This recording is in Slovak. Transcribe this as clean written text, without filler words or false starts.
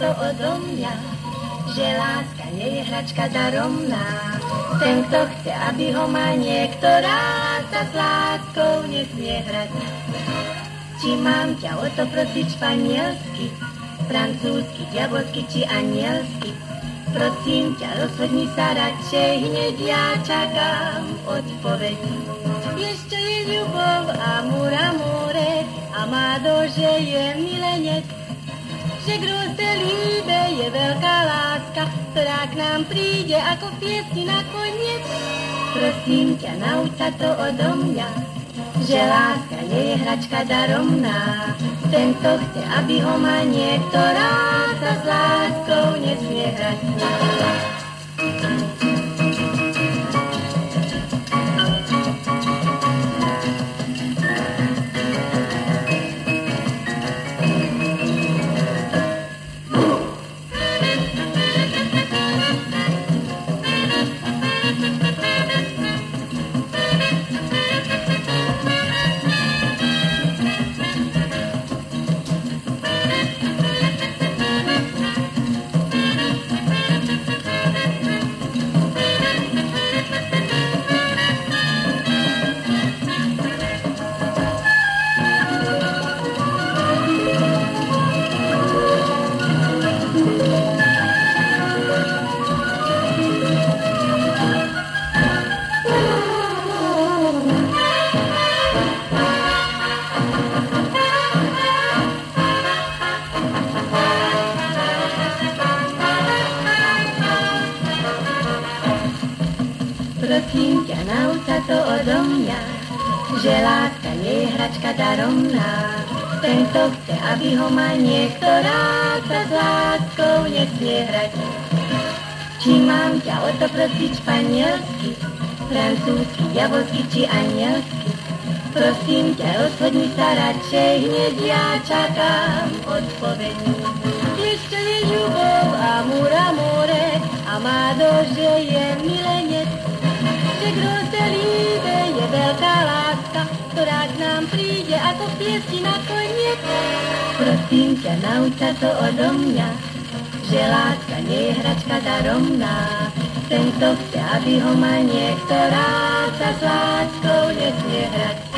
to odo mňa, že láska nie je hračka daromná. Ten, kto chce, aby ho má niekto rád, sa s láskou nesmie hrať. Či mám ťa o to prosiť španielsky, francúzsky, diabolsky či anielsky? Prosím ťa, rozhodni sa radšej, hneď ja čakám odpoveď. Ešte je ľubov, amor, amore, amado, že je milenec. Že grúste líbe je veľká láska, ktorá k nám príde ako v piesni nakoniec. Prosím ťa, nauč sa to odo mňa, že láska nie je hračka daromná. Ten, kto chce, aby ho má niekto rád, sa s láskou nesmie hrať. Prosím ťa, nauč sa to odo mňa, že láska nie je hračka daromná. Ten, kto chce, aby ho má niekto rád, sa s láskou nesmie hrať. Či mám ťa o to prosiť španielsky, francúzsky, diabolsky či anielsky? Prosím ťa, rozhodni sa radšej, hneď ja čakám odpoveď. Ešte je ľubov, amor, amore, amado, že je milenec. Že grúste líbe je veľká láska, ktorá k nám príde ako v piesni nakoniec. Prosím ťa, nauč sa to odo mňa, že láska nie je hračka daromná. Ten, kto chce, aby ho má niekto rád, sa s láskou nesmie hrať.